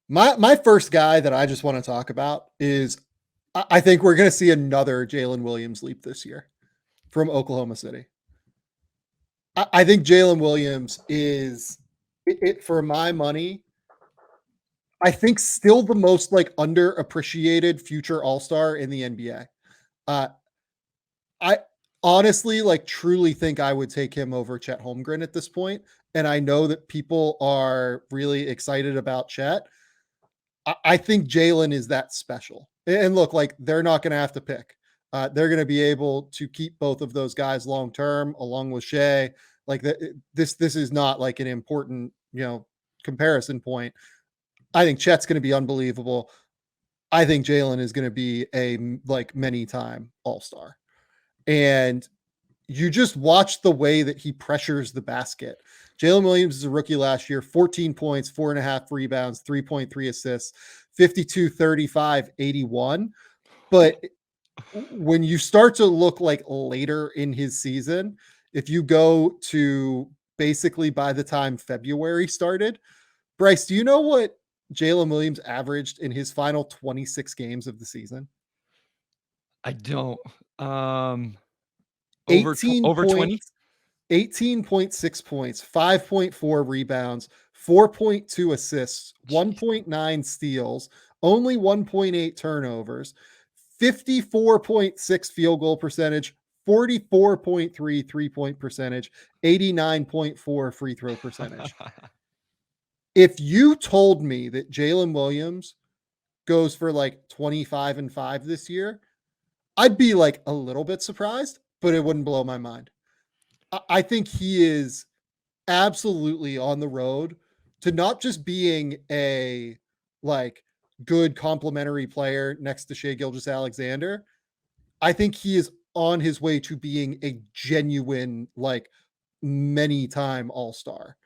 My first guy that I just want to talk about is I think we're going to see another Jalen Williams leap this year from Oklahoma City. I think Jalen Williams is it for my money. I think still the most like underappreciated future All-Star in the NBA. Uh, I honestly like truly think I would take him over Chet Holmgren at this point, and I know that people are really excited about Chet. I think Jalen is that special. And look, like they're not going to have to pick. They're going to be able to keep both of those guys long term, along with Shea. Like this is not like an important comparison point. I think Chet's going to be unbelievable. I think Jalen is going to be a like many time All Star, and you just watch the way that he pressures the basket. Jalen Williams is a rookie last year, 14 points, 4.5 rebounds, 3.3 assists, 52, 35, 81. But when you start to look like later in his season, if you go to basically by the time February started, Bryce, do you know what Jalen Williams averaged in his final 26 games of the season? I don't. Um, 18 over 20? points, 18.6 points, 5.4 rebounds, 4.2 assists, 1.9 steals, only 1.8 turnovers, 54.6 field goal percentage, 44.3 3-point percentage, 89.4 free throw percentage. If you told me that Jalen Williams goes for like 25-5 this year, I'd be like a little bit surprised, but it wouldn't blow my mind. I think he is absolutely on the road to not just being a like good complementary player next to Shea Gilgeous-Alexander. I think he is on his way to being a genuine like many time all-star.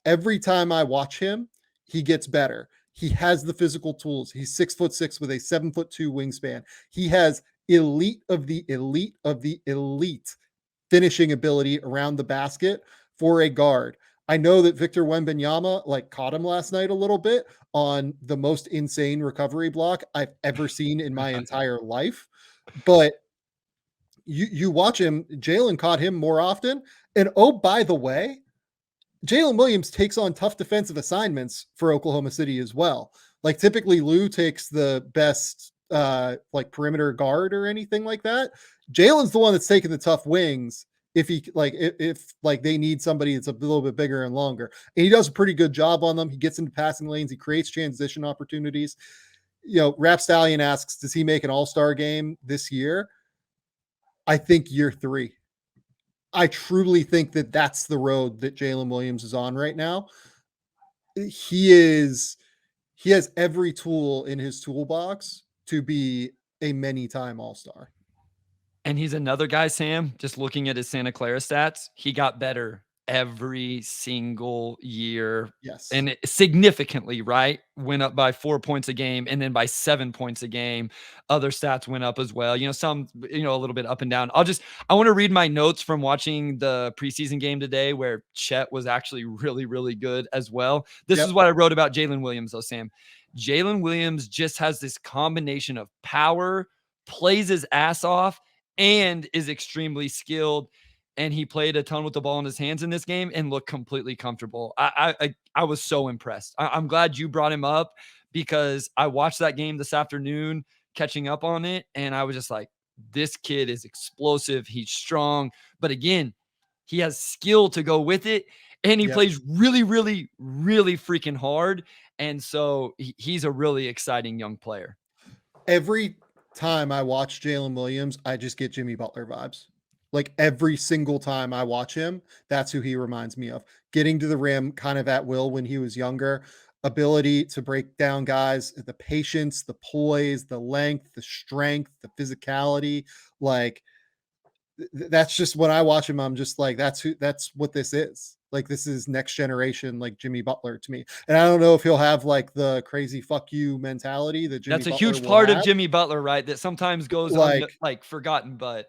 Every time I watch him, he gets better. He has the physical tools. He's 6'6" with a 7'2" wingspan. He has elite of the elite of the elite finishing ability around the basket for a guard. I know that Victor Wembanyama like caught him last night a little bit on the most insane recovery block I've ever seen in my entire life. But you watch him, Jalen caught him more often. And oh, by the way, Jalen Williams takes on tough defensive assignments for Oklahoma City as well. Like typically Lou takes the best like perimeter guard or anything like that. Jalen's the one that's taking the tough wings if he like if like they need somebody that's a little bit bigger and longer. And he does a pretty good job on them. He gets into passing lanes, he creates transition opportunities. Rap Stallion asks, does he make an all-star game this year? I think year 3. I truly think that that's the road that Jalen Williams is on right now. He has every tool in his toolbox to be a many-time all-star. And he's another guy, Sam, just looking at his Santa Clara stats, he got better every single year Yes. and significantly, right? Went up by 4 points a game and then by 7 points a game. Other stats went up as well. Some, a little bit up and down. I want to read my notes from watching the preseason game today where Chet was actually really, really good as well. This is Yep. what I wrote about Jalen Williams, though, Sam. Jalen Williams just has this combination of power, plays his ass off, and is extremely skilled. And he played a ton with the ball in his hands in this game and looked completely comfortable. I was so impressed. I'm glad you brought him up because I watched that game this afternoon, catching up on it, and I was just like, this kid is explosive. He's strong, but again, he has skill to go with it, and he Yep. plays really, really, really freaking hard. And so he's a really exciting young player. Every time I watch Jalen Williams, I just get Jimmy Butler vibes. Like every single time I watch him, that's who he reminds me of. Getting to the rim kind of at will when he was younger, ability to break down guys, the patience, the poise, the length, the strength, the physicality. Like that's just when I watch him, I'm just like, that's what this is. Like this is next generation, like Jimmy Butler to me. And I don't know if he'll have like the crazy fuck you mentality that Jimmy That's a Butler huge will part of have. Jimmy Butler, right? That sometimes goes Like, forgotten, but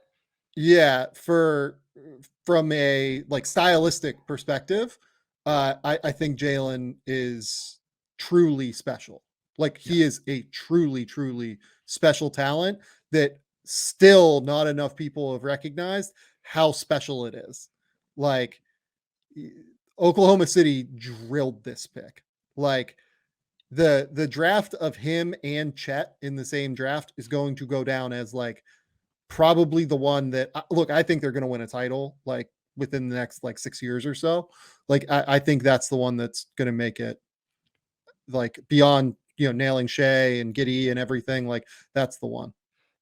yeah, from a like stylistic perspective, I think Jalen is truly special. Like Yeah. he is a truly, truly special talent that still not enough people have recognized how special it is. Like y- Oklahoma City drilled this pick. Like the draft of him and Chet in the same draft is going to go down as like probably the one that look, I think they're going to win a title like within the next like 6 years or so. Like I think that's the one that's going to make it like beyond nailing Shea and Giddy and everything. Like that's the one.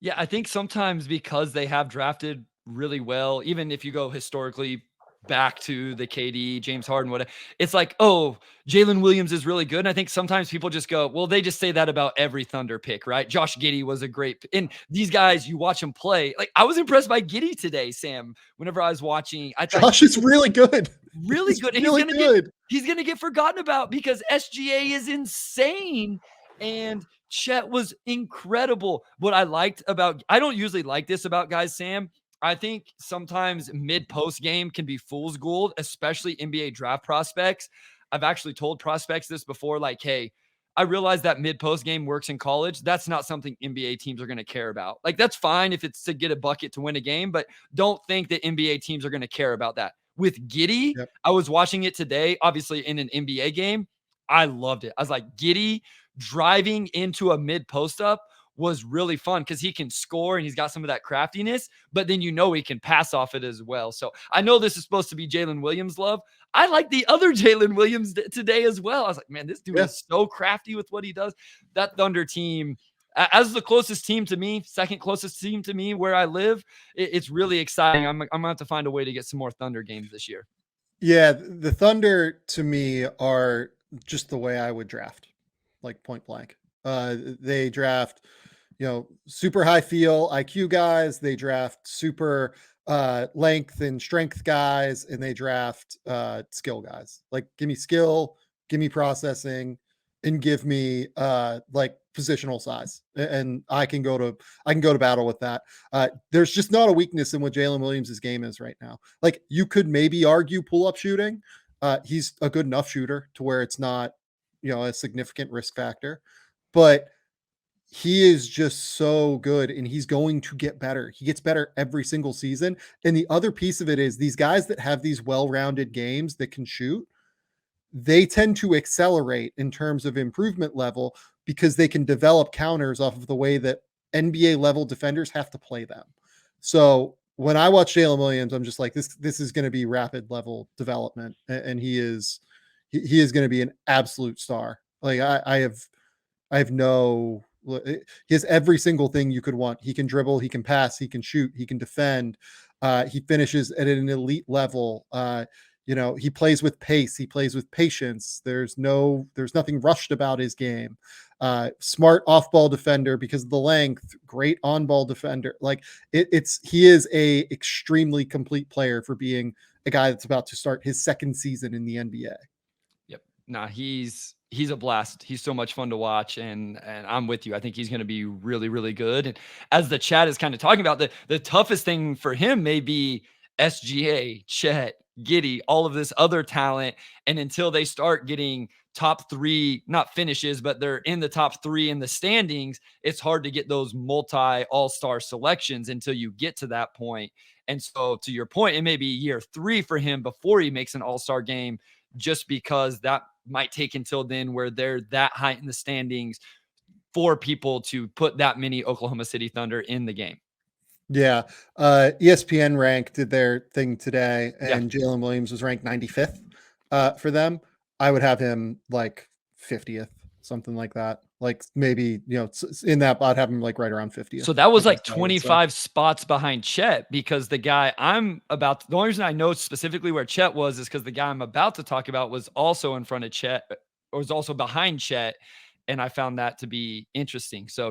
Yeah, I think sometimes because they have drafted really well, even if you go historically back to the KD, James Harden, whatever, it's like, oh, Jalen Williams is really good. And I think sometimes people just go, well, they just say that about every Thunder pick, right? Josh Giddey was a great, and these guys, you watch them play. Like I was impressed by Giddey today, Sam. Whenever I was watching, I thought Josh is really good. really He's good. And really good. he's gonna get forgotten about because SGA is insane. And Chet was incredible. What I liked about I don't usually like this about guys, Sam. I think sometimes mid-post game can be fool's gold, especially NBA draft prospects. I've actually told prospects this before, like, hey, I realize that mid-post game works in college. That's not something NBA teams are going to care about. Like, that's fine if it's to get a bucket to win a game, but don't think that NBA teams are going to care about that. With Giddey, Yep. I was watching it today, obviously in an NBA game. I loved it. I was like, Giddey driving into a mid post up was really fun because he can score and he's got some of that craftiness, but then he can pass off it as well. So I know this is supposed to be Jalen Williams love. I like the other Jalen Williams today as well. I was like, man, this dude Yeah. is so crafty with what he does. That Thunder team, as the closest team to me, second closest team to me where I live, it's really exciting. I'm gonna have to find a way to get some more Thunder games this year. Yeah, the Thunder to me are just the way I would draft, like point blank. They draft, super high feel IQ guys. They draft super length and strength guys, and they draft skill guys. Like, give me skill, give me processing, and give me like positional size, and I can go to battle with that. There's just not a weakness in what Jalen Williams' game is right now. Like you could maybe argue pull up shooting. He's a good enough shooter to where it's not, a significant risk factor, but he is just so good and he's going to get better. He gets better every single season. And the other piece of it is these guys that have these well-rounded games that can shoot, they tend to accelerate in terms of improvement level because they can develop counters off of the way that NBA level defenders have to play them. So when I watch Jalen Williams, I'm just like, this is going to be rapid level development, and he is going to be an absolute star. Like I have no. He has every single thing you could want. He can dribble, he can pass, he can shoot, he can defend. He finishes at an elite level. He plays with pace, he plays with patience. There's nothing rushed about his game. Smart off-ball defender because of the length, great on-ball defender. Like he is a extremely complete player for being a guy that's about to start his second season in the NBA. Yep. Nah, he's a blast. He's so much fun to watch, and I'm with you. I think he's going to be really, really good. And as the chat is kind of talking about, the toughest thing for him may be SGA, Chet, Giddey, all of this other talent. And until they start getting top three, not finishes, but they're in the top three in the standings, it's hard to get those multi all-star selections until you get to that point. And so to your point, it may be year 3 for him before he makes an all-star game, just because that might take until then where they're that high in the standings for people to put that many Oklahoma City Thunder in the game. Yeah. ESPN ranked did their thing today, Yeah. and Jalen Williams was ranked 95th for them. I would have him like 50th, something like that. Like maybe, in that, I'd have him like right around 50th. So that was I like guess I would say. 25 spots behind Chet, because the guy the only reason I know specifically where Chet was is because the guy I'm about to talk about was also in front of Chet, or was also behind Chet. And I found that to be interesting. So